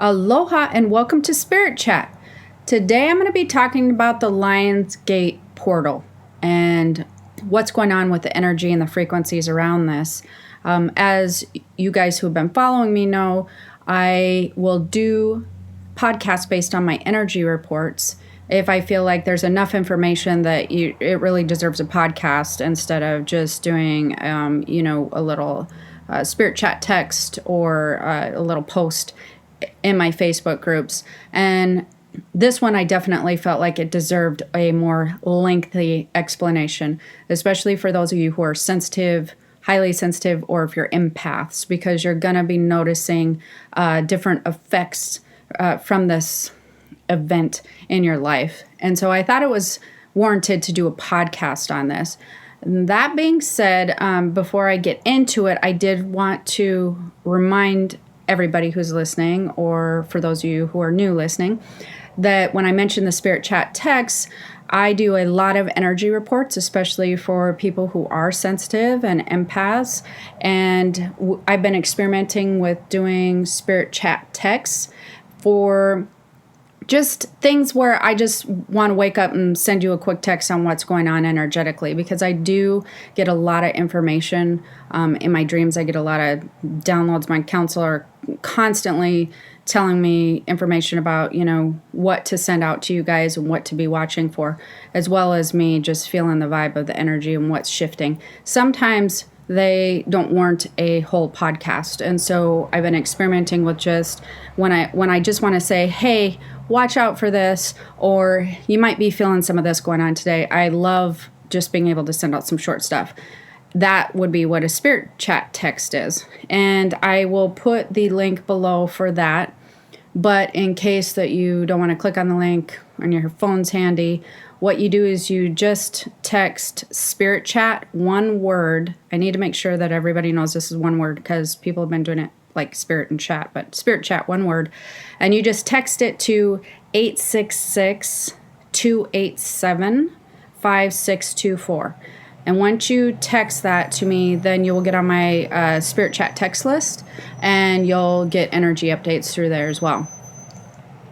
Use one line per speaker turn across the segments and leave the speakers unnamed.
Aloha and welcome to Spirit Chat. Today I'm going to be talking about the Lion's Gate portal and what's going on with the energy and the frequencies around this. As you guys who have been following me know, I will do podcasts based on my energy reports if I feel like there's enough information that it really deserves a podcast instead of just doing, a little Spirit Chat text or a little post in my Facebook groups. And this one, I definitely felt like it deserved a more lengthy explanation, especially for those of you who are sensitive, highly sensitive, or if you're empaths, because you're going to be noticing different effects from this event in your life. And so I thought it was warranted to do a podcast on this. That being said, before I get into it, I did want to remind everybody who's listening, or for those of you who are new listening, that when I mention the Spirit Chat text, I do a lot of energy reports, especially for people who are sensitive and empaths. And I've been experimenting with doing Spirit Chat texts for just things where I just want to wake up and send you a quick text on what's going on energetically, because I do get a lot of information in my dreams. I get a lot of downloads. My counselor constantly telling me information about, what to send out to you guys and what to be watching for, as well as me just feeling the vibe of the energy and what's shifting. Sometimes they don't warrant a whole podcast. And so I've been experimenting with just when I just want to say, hey, watch out for this, or you might be feeling some of this going on today. I love just being able to send out some short stuff. That would be what a Spirit Chat text is. And I will put the link below for that. But in case that you don't want to click on the link and your phone's handy, what you do is you just text Spirit Chat, one word. I need to make sure that everybody knows this is one word, because people have been doing it like Spirit and Chat, but Spirit Chat, one word. And you just text it to 866-287-5624. And once you text that to me, then you will get on my Spirit Chat text list, and you'll get energy updates through there as well.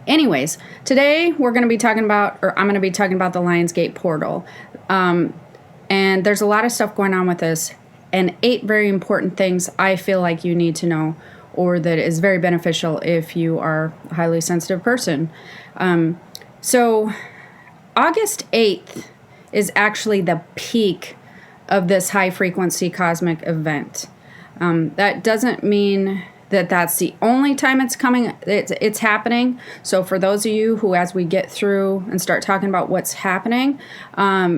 Anyways, today I'm going to be talking about the Lion's Gate portal. And there's a lot of stuff going on with this, and 8 very important things I feel like you need to know, or that is very beneficial if you are a highly sensitive person. So August 8th is actually the peak of this high frequency cosmic event. That doesn't mean that that's the only time it's happening. So for those of you who, as we get through and start talking about what's happening,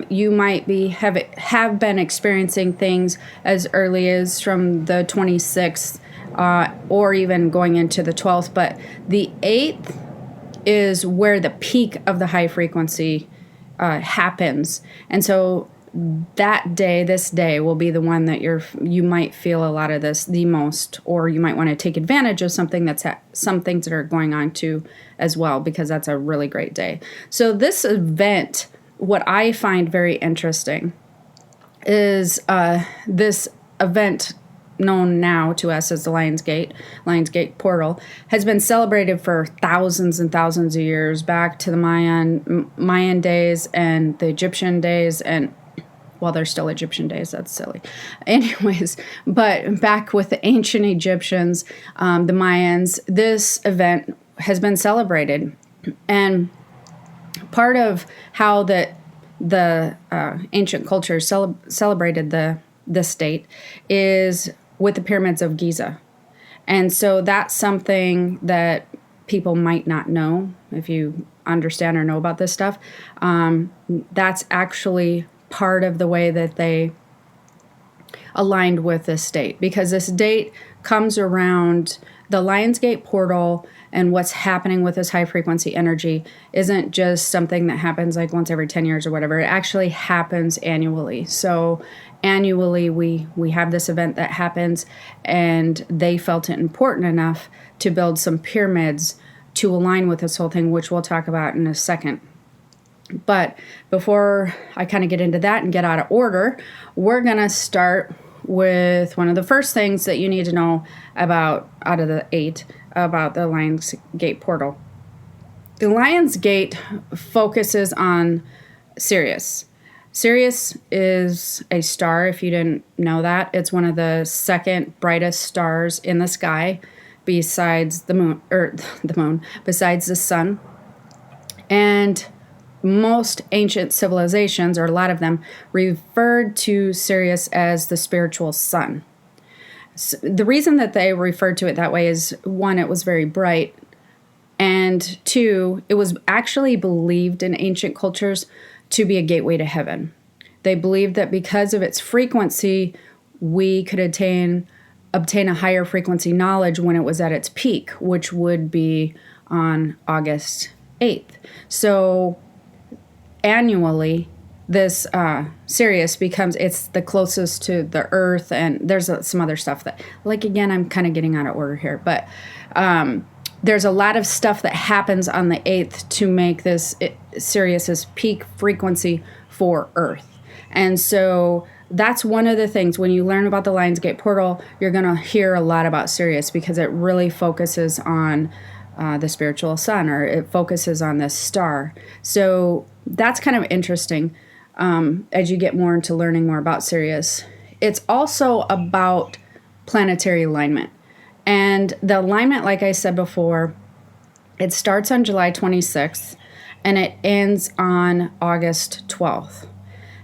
you might have been experiencing things as early as from the 26th, or even going into the 12th. But the 8th is where the peak of the high frequency happens. And so this day will be the one that you might feel a lot of this the most, or you might want to take advantage of some things that are going on too as well, because that's a really great day. So this event, what I find very interesting is this event, known now to us as the Lion's Gate portal, has been celebrated for thousands and thousands of years, back to the Mayan days and the Egyptian days, and well, they're still Egyptian days. That's silly. Anyways, but back with the ancient Egyptians, the Mayans, this event has been celebrated. And part of how the ancient culture celebrated this date is with the pyramids of Giza. And so that's something that people might not know if you understand or know about this stuff. That's actually part of the way that they aligned with this date, because this date comes around the Lion's Gate portal, and what's happening with this high frequency energy isn't just something that happens like once every 10 years or whatever. It actually happens annually. So annually we have this event that happens, and they felt it important enough to build some pyramids to align with this whole thing, which we'll talk about in a second. But before I kind of get into that and get out of order, we're going to start with one of the first things that you need to know about out of the 8 about the Lion's Gate portal. The Lion's Gate focuses on Sirius. Sirius is a star, if you didn't know that. It's one of the second brightest stars in the sky besides the moon, besides the sun. And most ancient civilizations, or a lot of them, referred to Sirius as the spiritual sun. So the reason that they referred to it that way is, one, it was very bright, and two, it was actually believed in ancient cultures to be a gateway to heaven. They believed that because of its frequency, we could obtain a higher frequency knowledge when it was at its peak, which would be on August 8th. So annually, this Sirius it's the closest to the Earth, and there's some other stuff that, like, again, I'm kind of getting out of order here, but there's a lot of stuff that happens on the 8th to make this Sirius's peak frequency for Earth. And so that's one of the things, when you learn about the Lion's Gate portal, you're going to hear a lot about Sirius, because it really focuses on the spiritual sun, or it focuses on this star. So that's kind of interesting as you get more into learning more about Sirius. It's also about planetary alignment. And the alignment, like I said before, it starts on July 26th and it ends on August 12th.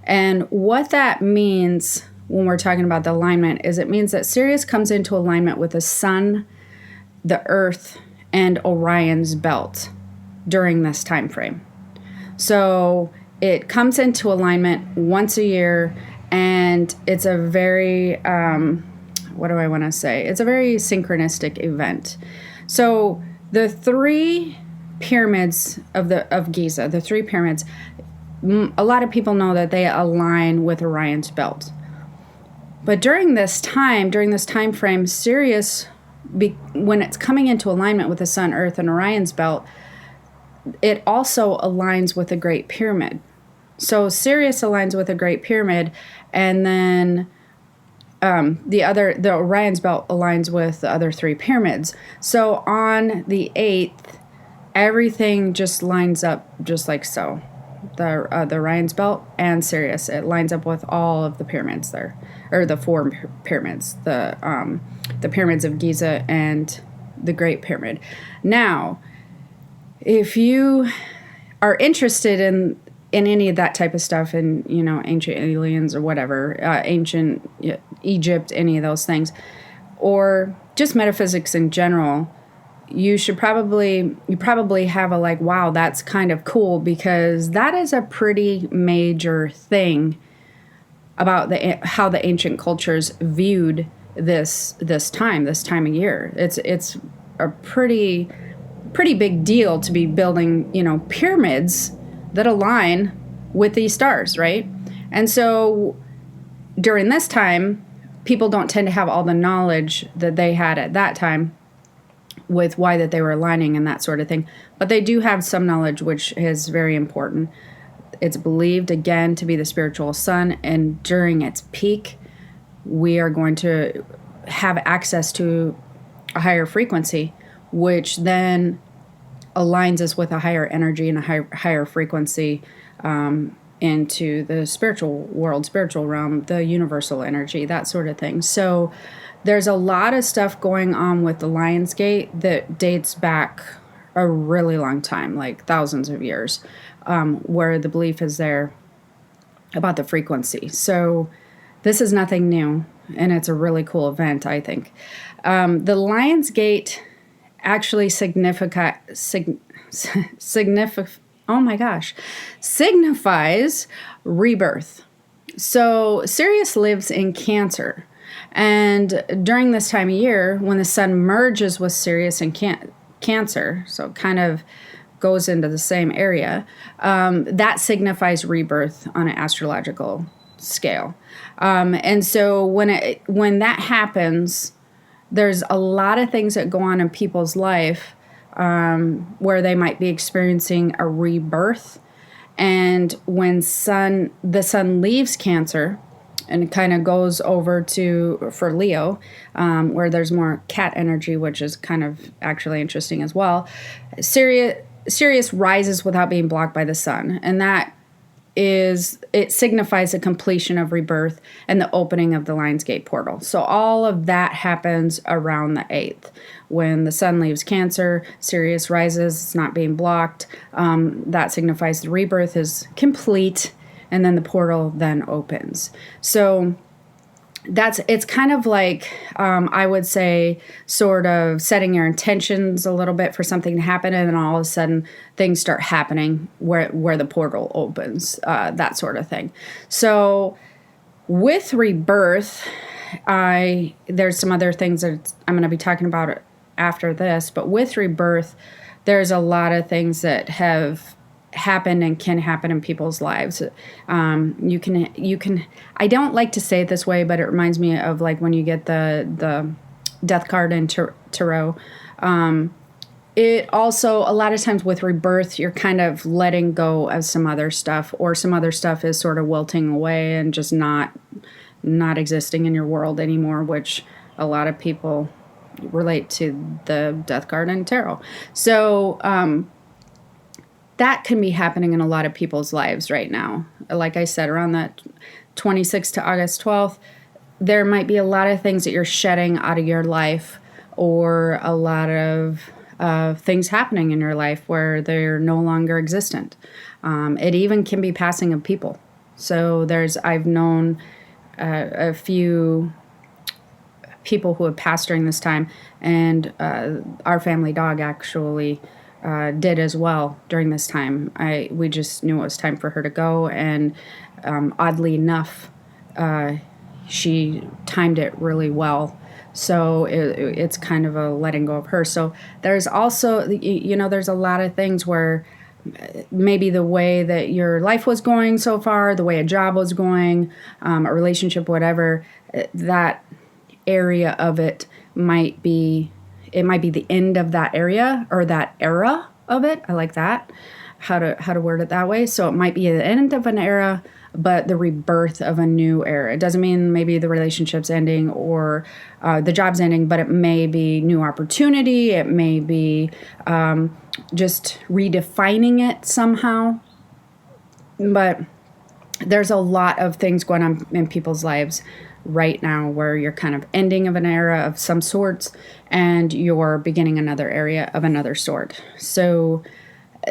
And what that means when we're talking about the alignment is it means that Sirius comes into alignment with the sun, the Earth, and Orion's belt during this time frame. So it comes into alignment once a year, and it's a very, what do I want to say? It's a very synchronistic event. So the three pyramids of Giza, the three pyramids, a lot of people know that they align with Orion's belt. But during this time frame, Sirius, when it's coming into alignment with the sun, Earth, and Orion's belt, it also aligns with the Great Pyramid. So Sirius aligns with the Great Pyramid, and then the Orion's belt aligns with the other three pyramids. So on the 8th, everything just lines up just like so. The Orion's belt and Sirius, it lines up with all of the pyramids there, or the four pyramids, the pyramids of Giza and the Great Pyramid. Now, if you are interested in any of that type of stuff, in ancient aliens or whatever, ancient Egypt, any of those things, or just metaphysics in general, you probably have a like, wow, that's kind of cool, because that is a pretty major thing about how the ancient cultures viewed this time of year. It's a pretty big deal to be building, pyramids that align with these stars, right? And so during this time, people don't tend to have all the knowledge that they had at that time with why that they were aligning and that sort of thing. But they do have some knowledge, which is very important. It's believed, again, to be the spiritual sun, and during its peak, we are going to have access to a higher frequency, which then aligns us with a higher energy and a higher frequency into the spiritual world, spiritual realm, the universal energy, that sort of thing. So there's a lot of stuff going on with the Lion's Gate that dates back a really long time, like thousands of years, where the belief is there about the frequency. So this is nothing new, and it's a really cool event, I think. The Lion's Gate actually signifies rebirth. So Sirius lives in Cancer. And during this time of year, when the sun merges with Sirius in Cancer, so it kind of goes into the same area, that signifies rebirth on an astrological scale. And so when that happens, there's a lot of things that go on in people's life where they might be experiencing a rebirth. And when the sun leaves Cancer and it kind of goes over to for Leo, where there's more cat energy, which is kind of actually interesting as well. Sirius rises without being blocked by the sun, and it signifies the completion of rebirth and the opening of the Lionsgate portal. So all of that happens around the 8th. When the sun leaves Cancer, Sirius rises, it's not being blocked. That signifies the rebirth is complete, and then the portal then opens. So it's kind of like, I would say, sort of setting your intentions a little bit for something to happen, and then all of a sudden things start happening where the portal opens, that sort of thing. So with rebirth, there's some other things that I'm going to be talking about after this, but with rebirth, there's a lot of things that have happened and can happen in people's lives. You can I don't like to say it this way, but it reminds me of like when you get the death card in tarot. It also, a lot of times with rebirth, you're kind of letting go of some other stuff, or some other stuff is sort of wilting away and just not existing in your world anymore, which a lot of people relate to the death card in tarot. So that can be happening in a lot of people's lives right now. Like I said, around that 26th to August 12th, there might be a lot of things that you're shedding out of your life, or a lot of things happening in your life where they're no longer existent. It even can be passing of people. So I've known a few people who have passed during this time, and our family dog actually did as well during this time. We just knew it was time for her to go, and oddly enough, she timed it really well. So it's kind of a letting go of her. So there's also, there's a lot of things where maybe the way that your life was going so far, the way a job was going, a relationship, whatever, that area of it might be the end of that area, or that era of it. I like that, how to word it that way. So it might be the end of an era, but the rebirth of a new era. It doesn't mean maybe the relationship's ending or the job's ending, but it may be new opportunity. It may be just redefining it somehow. But there's a lot of things going on in people's lives right now where you're kind of ending of an era of some sorts, and you're beginning another area of another sort. So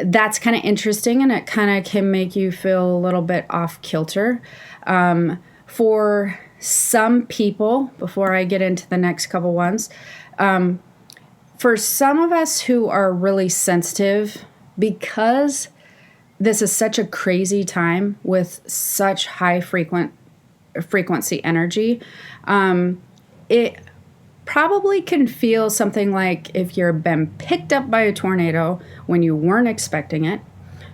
that's kind of interesting, and it kind of can make you feel a little bit off kilter. For some people, before I get into the next couple ones, for some of us who are really sensitive, because this is such a crazy time with such high frequency energy, it probably can feel something like if you've been picked up by a tornado when you weren't expecting it,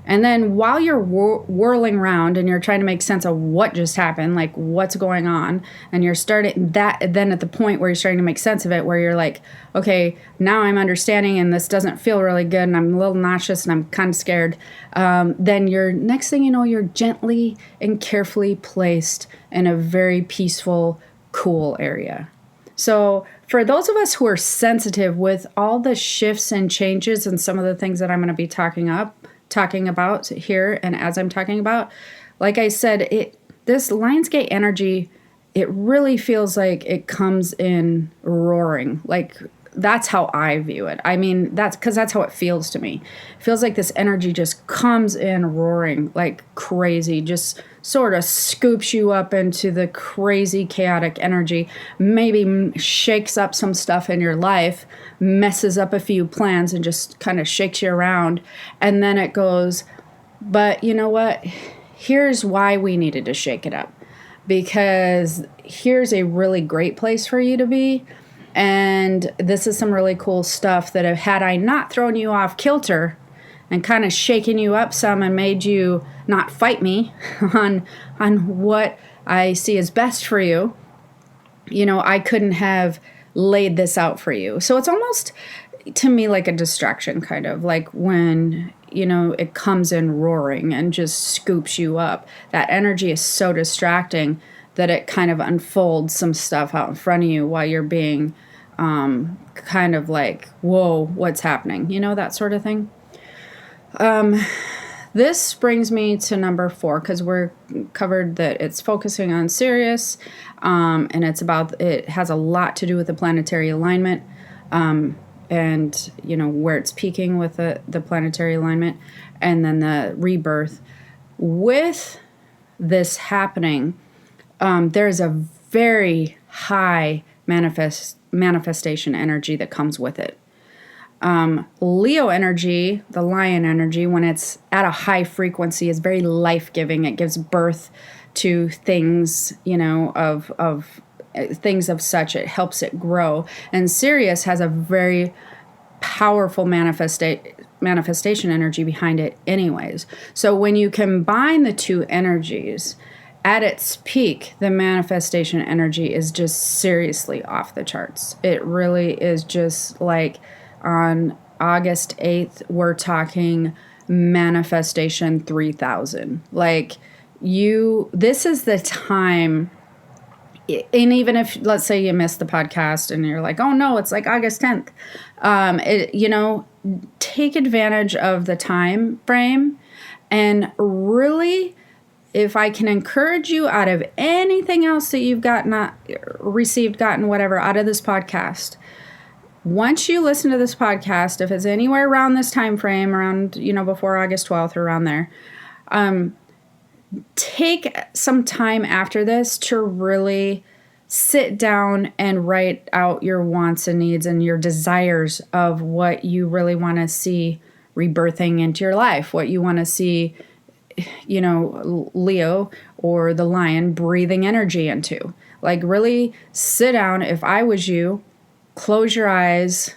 and then while you're whirling around and you're trying to make sense of what just happened, like what's going on, and you're starting that, then at the point where you're starting to make sense of it, where you're like, okay, now I'm understanding, and this doesn't feel really good, and I'm a little nauseous, and I'm kind of scared, then next thing you know, you're gently and carefully placed in a very peaceful, cool area. So for those of us who are sensitive with all the shifts and changes and some of the things that I'm going to be talking about here, and as I'm talking about, like I said, this Lionsgate energy, it really feels like it comes in roaring. Like, that's how I view it. I mean, that's how it feels to me. It feels like this energy just comes in roaring like crazy, just sort of scoops you up into the crazy chaotic energy, maybe shakes up some stuff in your life, messes up a few plans, and just kind of shakes you around. And then it goes, but you know what? Here's why we needed to shake it up. Because here's a really great place for you to be. And this is some really cool stuff that had I not thrown you off kilter and kind of shaken you up some and made you not fight me on what I see as best for you, I couldn't have laid this out for you. So it's almost to me like a distraction, kind of like when, it comes in roaring and just scoops you up. That energy is so distracting that it kind of unfolds some stuff out in front of you while you're being kind of like, whoa, what's happening? You know, that sort of thing. This brings me to number 4, because we're covered that it's focusing on Sirius, and it has a lot to do with the planetary alignment, and, you know, where it's peaking with the planetary alignment, and then the rebirth. With this happening, there's a very high manifestation energy that comes with it. Leo energy, the lion energy, when it's at a high frequency, is very life-giving. It gives birth to things, you know, of things of such. It helps it grow. And Sirius has a very powerful manifestation energy behind it anyways. So when you combine the two energies, at its peak, the manifestation energy is just seriously off the charts. It really is just like on August 8th, we're talking manifestation 3000. Like this is the time. And even if, let's say you missed the podcast and you're like, oh no, it's like August 10th. You know, take advantage of the time frame, and really, if I can encourage you out of anything else that you've gotten whatever out of this podcast, once you listen to this podcast, if it's anywhere around this time frame, around, you know, before August 12th or around there, take some time after this to really sit down and write out your wants and needs and your desires of what you really want to see rebirthing into your life, what you want to see, you know, Leo or the lion breathing energy into. Like, really sit down. If I was you, close your eyes,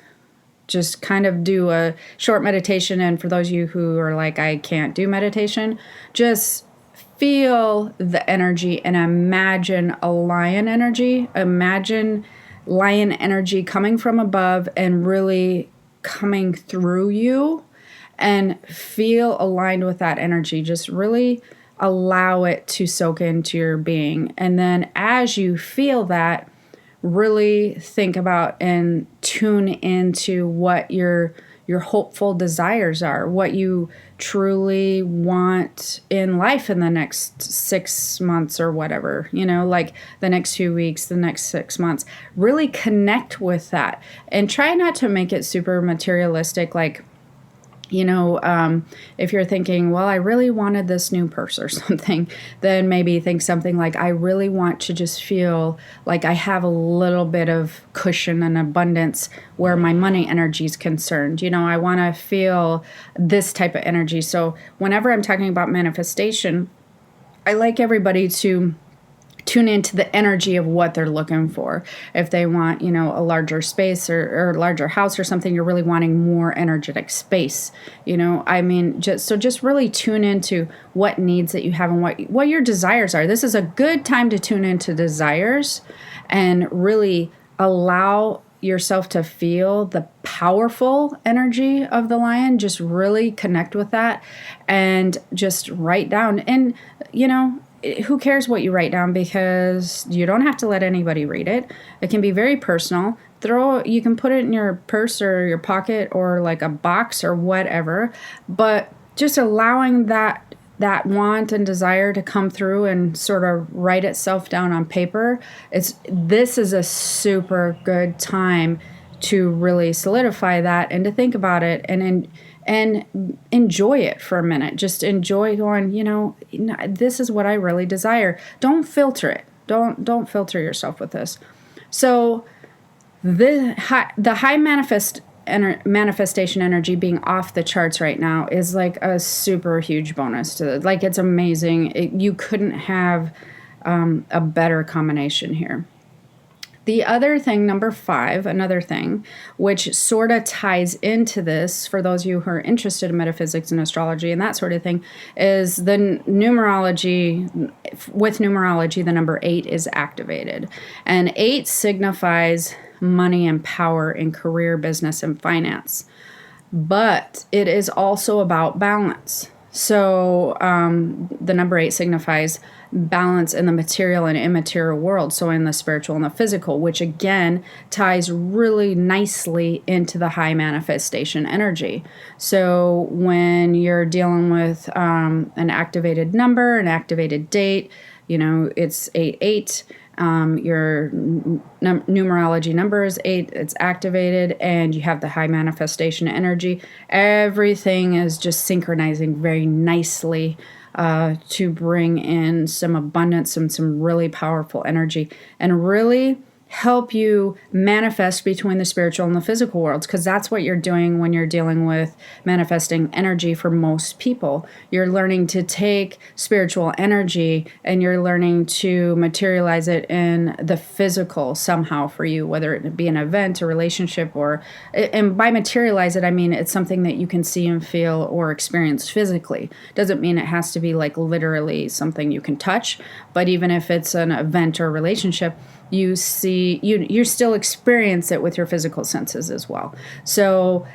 just kind of do a short meditation. And for those of you who are like, I can't do meditation, just feel the energy and imagine a lion energy. Imagine lion energy coming from above and really coming through you, and feel aligned with that energy. Just really allow it to soak into your being. And then as you feel that, really think about and tune into what your hopeful desires are, what you truly want in life in the next 6 months or whatever, you know, like the next few weeks, the next 6 months. Really connect with that and try not to make it super materialistic. Like, you know, if you're thinking, well, I really wanted this new purse or something, then maybe think something like, I really want to just feel like I have a little bit of cushion and abundance where my money energy is concerned. You know, I want to feel this type of energy. So whenever I'm talking about manifestation, I like everybody to tune into the energy of what they're looking for. If they want, you know, a larger space or a larger house or something, you're really wanting more energetic space. You know, I mean, just really tune into what needs that you have and what your desires are. This is a good time to tune into desires and really allow yourself to feel the powerful energy of the lion. Just really connect with that and just write down. And, you know, who cares what you write down, because you don't have to let anybody read it. It can be very personal. You can put it in your purse or your pocket or like a box or whatever, but just allowing that want and desire to come through and sort of write itself down on paper. This is a super good time to really solidify that and to think about it and enjoy it for a minute. Just enjoy going, you know, this is what I really desire. Don't filter it. Don't filter yourself with this. So the high manifestation energy being off the charts right now is like a super huge bonus to it. Like, it's amazing. You couldn't have a better combination here. The other thing, number 5, another thing, which sort of ties into this for those of you who are interested in metaphysics and astrology and that sort of thing, is the numerology. With numerology, the number 8 is activated. And 8 signifies money and power in career, business, and finance. But it is also about balance. So the number 8 signifies balance in the material and immaterial world, so in the spiritual and the physical, which again ties really nicely into the high manifestation energy. So when you're dealing with an activated number, an activated date, it's 8-8. Your numerology number is 8, it's activated, and you have the high manifestation energy. Everything is just synchronizing very nicely to bring in some abundance and some really powerful energy, and really help you manifest between the spiritual and the physical worlds, because that's what you're doing when you're dealing with manifesting energy for most people. You're learning to take spiritual energy and you're learning to materialize it in the physical somehow for you, whether it be an event, a relationship, and by materialize it, I mean it's something that you can see and feel or experience physically. Doesn't mean it has to be like literally something you can touch, but even if it's an event or relationship, you still experience it with your physical senses as well. So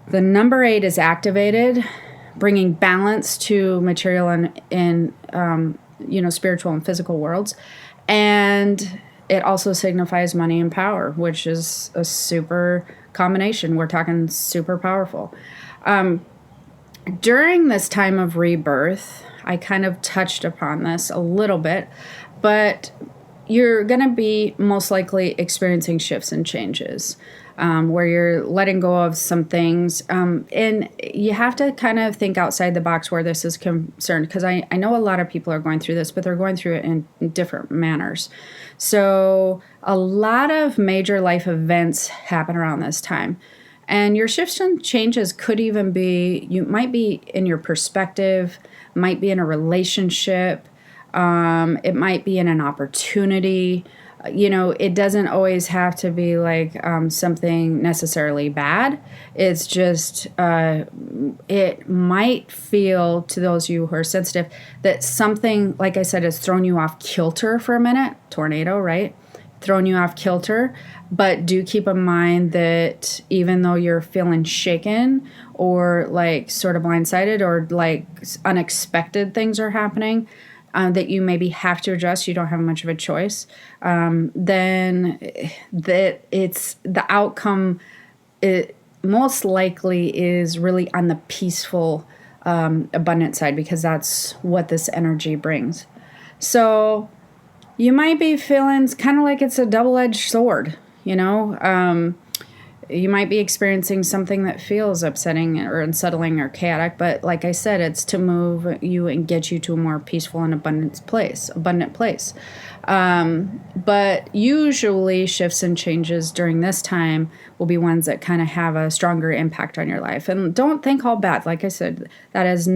the number 8 is activated, bringing balance to material and spiritual and physical worlds. And it also signifies money and power, which is a super combination. We're talking super powerful. During this time of rebirth, I kind of touched upon this a little bit, but you're going to be most likely experiencing shifts and changes where you're letting go of some things. And you have to kind of think outside the box where this is concerned, because I know a lot of people are going through this, but they're going through it in different manners. So a lot of major life events happen around this time. And your shifts and changes could even be, you might be in your perspective, might be in a relationship, it might be in an opportunity. It doesn't always have to be like something necessarily bad. It's just, it might feel to those of you who are sensitive that something, like I said, has thrown you off kilter for a minute. Tornado, right? Thrown you off kilter. But do keep in mind that even though you're feeling shaken or like sort of blindsided or like unexpected things are happening, that you maybe have to adjust, you don't have much of a choice, then that it's the outcome, it most likely is really on the peaceful, abundant side, because that's what this energy brings. So you might be feeling kind of like it's a double-edged sword, you might be experiencing something that feels upsetting or unsettling or chaotic, but like I said, it's to move you and get you to a more peaceful and abundant place. But usually shifts and changes during this time will be ones that kind of have a stronger impact on your life. And don't think all bad. Like I said, this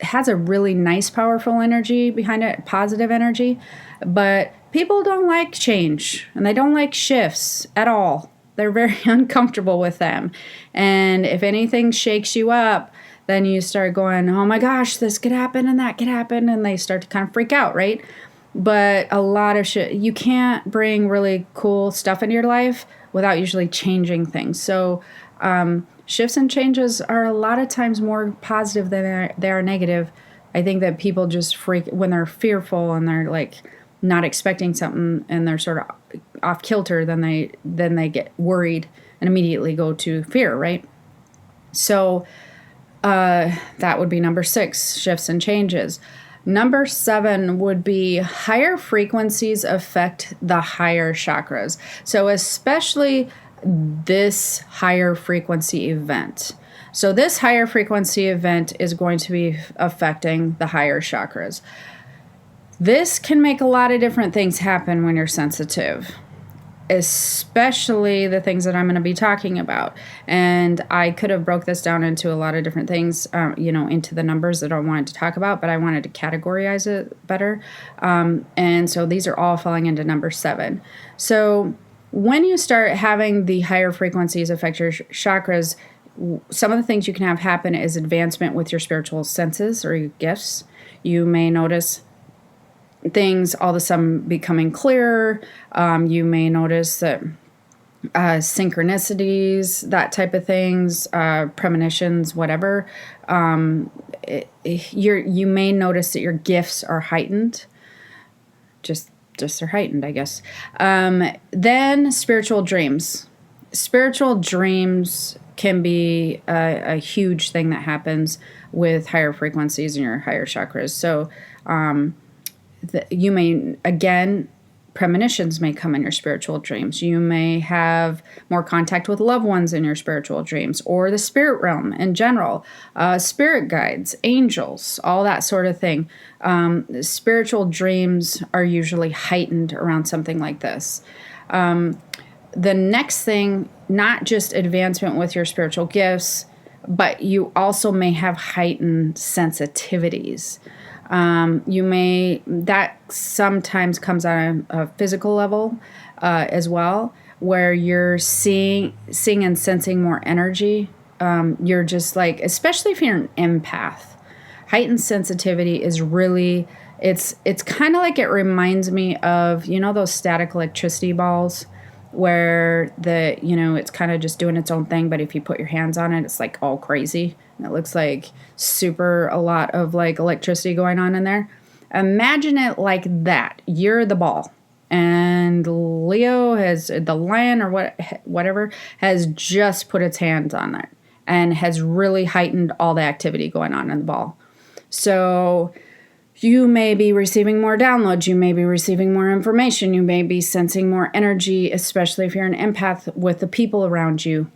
has a really nice, powerful energy behind it, positive energy, but people don't like change and they don't like shifts at all. They're very uncomfortable with them. And if anything shakes you up, then you start going, oh my gosh, this could happen and that could happen. And they start to kind of freak out, right? But a lot of shit, you can't bring really cool stuff into your life without usually changing things. So shifts and changes are a lot of times more positive than they are negative. I think that people just freak when they're fearful and they're like not expecting something and they're sort of off kilter, then they get worried and immediately go to fear, right? So that would be number 6, shifts and changes. Number 7 would be higher frequencies affect the higher chakras. So especially this higher frequency event. So this higher frequency event is going to be affecting the higher chakras. This can make a lot of different things happen when you're sensitive, especially the things that I'm going to be talking about. And I could have broke this down into a lot of different things, into the numbers that I wanted to talk about, but I wanted to categorize it better. And so these are all falling into number 7. So when you start having the higher frequencies affect your chakras, some of the things you can have happen is advancement with your spiritual senses or your gifts. You may notice things all of a sudden becoming clearer. You may notice that synchronicities, that type of things, premonitions, whatever. You may notice that your gifts are heightened. Just are heightened, I guess. Then spiritual dreams. Spiritual dreams can be a huge thing that happens with higher frequencies in your higher chakras. So you may, again, premonitions may come in your spiritual dreams. You may have more contact with loved ones in your spiritual dreams, or the spirit realm in general, spirit guides, angels, all that sort of thing. Spiritual dreams are usually heightened around something like this. The next thing, not just advancement with your spiritual gifts, but you also may have heightened sensitivities. That sometimes comes on a physical level as well, where you're seeing and sensing more energy. You're just like, especially if you're an empath, heightened sensitivity is really, it's kind of like, it reminds me of, those static electricity balls where it's kind of just doing its own thing, but if you put your hands on it, it's like all crazy. And it looks like a lot of like electricity going on in there. Imagine it like that. You're the ball. And Leo the lion or whatever, has just put its hands on it and has really heightened all the activity going on in the ball. So you may be receiving more downloads. You may be receiving more information. You may be sensing more energy, especially if you're an empath, with the people around you.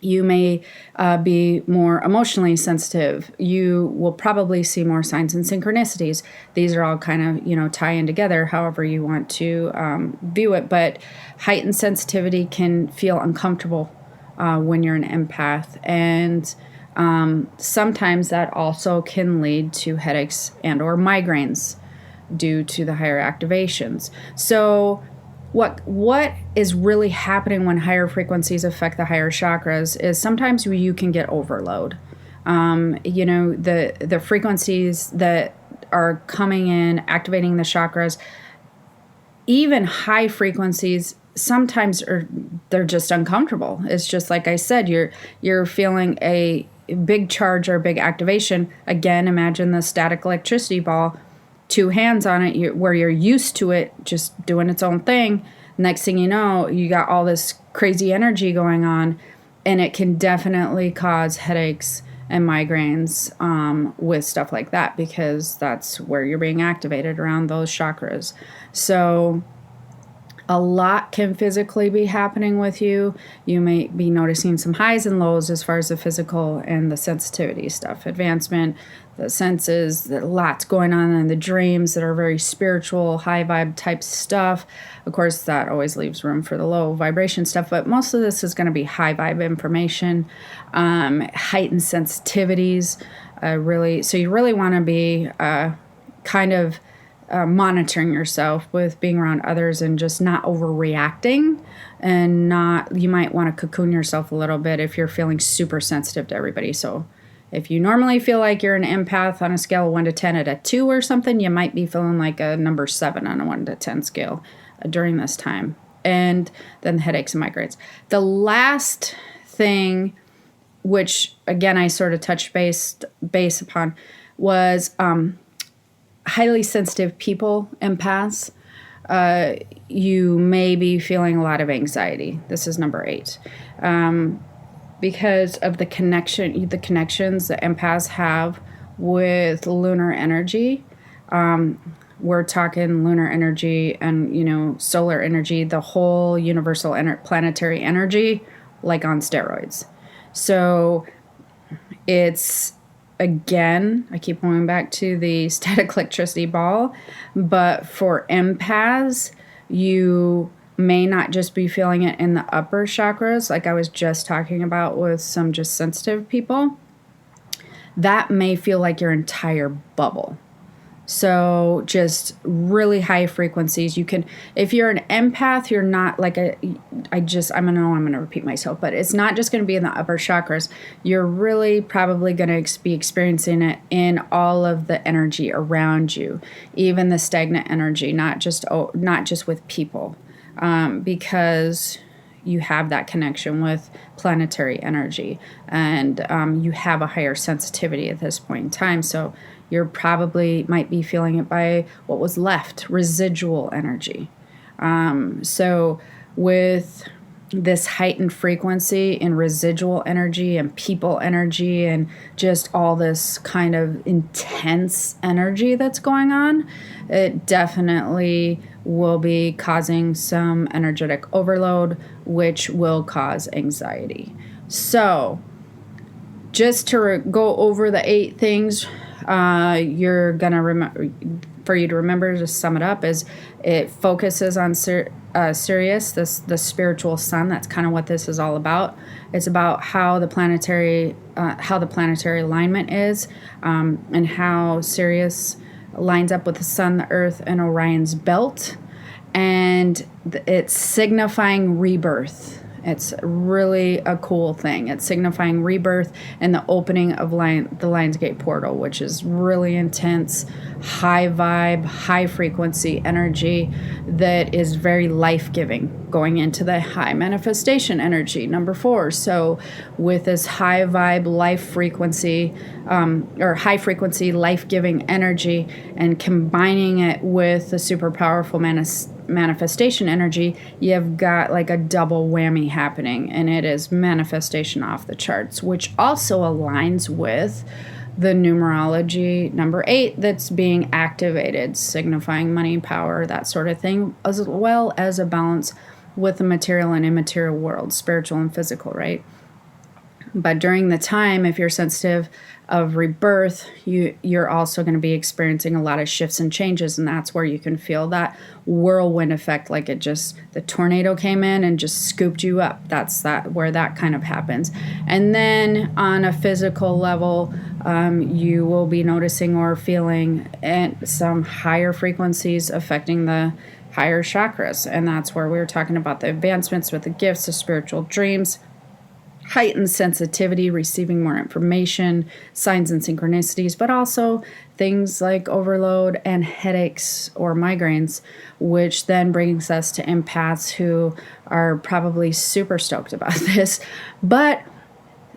You may be more emotionally sensitive. You will probably see more signs and synchronicities. These are all kind of, tie in together however you want to view it. But heightened sensitivity can feel uncomfortable when you're an empath. And sometimes that also can lead to headaches and or migraines due to the higher activations. So what is really happening when higher frequencies affect the higher chakras is sometimes you can get overload. The frequencies that are coming in, activating the chakras, even high frequencies, sometimes they're just uncomfortable. It's just like I said, you're feeling a big charge or a big activation. Again, imagine the static electricity ball, two hands on it, where you're used to it just doing its own thing. Next thing you know, you got all this crazy energy going on, and it can definitely cause headaches and migraines with stuff like that, because that's where you're being activated, around those chakras. So a lot can physically be happening with you. You may be noticing some highs and lows as far as the physical and the sensitivity stuff, advancement, the senses, lots going on in the dreams that are very spiritual, high vibe type stuff. Of course, that always leaves room for the low vibration stuff, but most of this is going to be high vibe information, heightened sensitivities. So you really want to be kind of monitoring yourself with being around others and just not overreacting, and you might want to cocoon yourself a little bit if you're feeling super sensitive to everybody. So if you normally feel like you're an empath on a scale of 1 to 10 at a 2 or something, you might be feeling like a number 7 on a 1 to 10 scale during this time. And then the headaches and migraines. The last thing, which again I sort of touched base upon, was highly sensitive people, empaths. You may be feeling a lot of anxiety. This is number 8. Because of the connections that empaths have with lunar energy. We're talking lunar energy and, solar energy, the whole universal planetary energy, like on steroids. So it's, again, I keep going back to the static electricity ball, but for empaths, you may not just be feeling it in the upper chakras, like I was just talking about with some just sensitive people. That may feel like your entire bubble. So just really high frequencies. You can, if you're an empath, you're not like I'm going to repeat myself, but it's not just going to be in the upper chakras. You're really probably going to be experiencing it in all of the energy around you, even the stagnant energy, not just with people. Because you have that connection with planetary energy, and you have a higher sensitivity at this point in time. So you're probably might be feeling it by what was left, residual energy. So with this heightened frequency in residual energy and people energy and just all this kind of intense energy that's going on, it definitely will be causing some energetic overload, which will cause anxiety. So just to go over the 8 things you're going to remember, for you to remember, to sum it up, is it focuses on Sirius, the spiritual sun. That's kind of what this is all about. It's about how the planetary alignment is, and how Sirius lines up with the sun, the earth, and Orion's belt, and it's signifying rebirth. It's really a cool thing. It's signifying rebirth and the opening of the Lionsgate portal, which is really intense, high vibe, high frequency energy that is very life-giving, going into the high manifestation energy, number 4. So with this high vibe, life frequency, or high frequency, life-giving energy, and combining it with the super powerful manifestation energy, you've got like a double whammy happening, and it is manifestation off the charts, which also aligns with the numerology number 8 that's being activated, signifying money, power, that sort of thing, as well as a balance with the material and immaterial world, spiritual and physical, right? But during the time, if you're sensitive of rebirth, you're also going to be experiencing a lot of shifts and changes, and that's where you can feel that whirlwind effect, like the tornado came in and just scooped you up. That's where that kind of happens. And then on a physical level, you will be noticing or feeling some higher frequencies affecting the higher chakras, and that's where we were talking about the advancements with the gifts, the spiritual dreams, heightened sensitivity, receiving more information, signs and synchronicities, but also things like overload and headaches or migraines, which then brings us to empaths, who are probably super stoked about this. But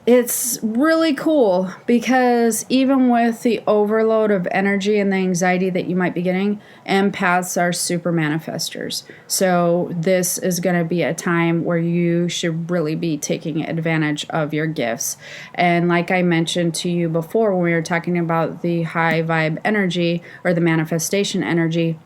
it's really cool because even with the overload of energy and the anxiety that you might be getting, empaths are super manifestors. So this is going to be a time where you should really be taking advantage of your gifts. And like I mentioned to you before, when we were talking about the high vibe energy or the manifestation energy,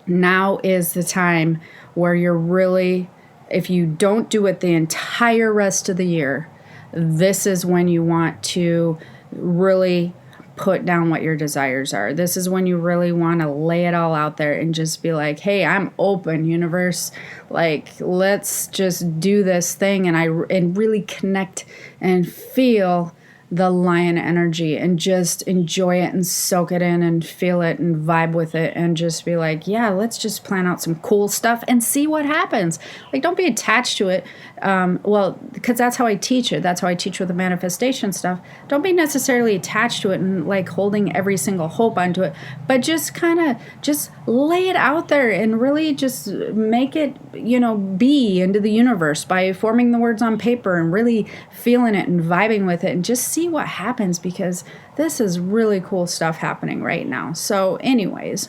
now is the time where you're really, if you don't do it the entire rest of the year, this is when you want to really put down what your desires are. This is when you really want to lay it all out there and just be like, hey, I'm open, universe. Like, let's just do this thing, and really connect and feel the lion energy and just enjoy it and soak it in and feel it and vibe with it and just be like, yeah, let's just plan out some cool stuff and see what happens. Like, don't be attached to it. Because that's how I teach it. That's how I teach with the manifestation stuff. Don't be necessarily attached to it and like holding every single hope onto it, but just kind of just lay it out there and really just make it, be into the universe by forming the words on paper and really feeling it and vibing with it and just see what happens, because this is really cool stuff happening right now. So anyways,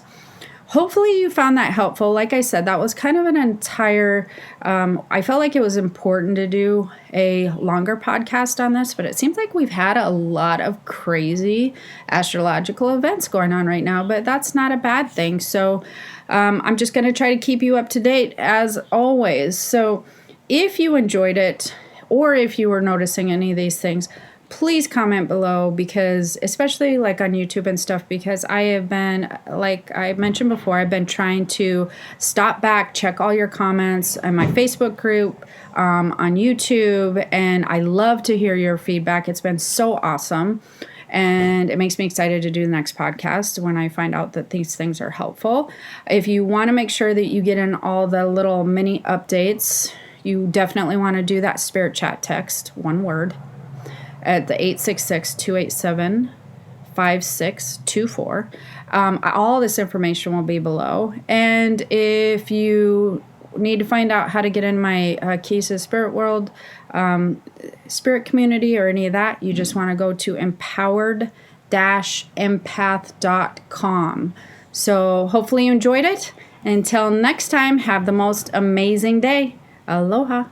hopefully you found that helpful. Like I said, that was kind of an entire, I felt like it was important to do a longer podcast on this, but it seems like we've had a lot of crazy astrological events going on right now, but that's not a bad thing. So I'm just going to try to keep you up to date as always. So if you enjoyed it, or if you were noticing any of these things, please comment below, because especially like on YouTube and stuff, because I have been, like I mentioned before, I've been trying to stop back, check all your comments on my Facebook group, on YouTube, and I love to hear your feedback. It's been so awesome, and it makes me excited to do the next podcast when I find out that these things are helpful. If you want to make sure that you get in all the little mini updates, you definitely want to do that spirit chat text, one word, at the 866-287-5624. All this information will be below. And if you need to find out how to get in my Keys to the Spirit World spirit community or any of that, you just want to go to empowered-empath.com. So hopefully you enjoyed it. Until next time, have the most amazing day. Aloha.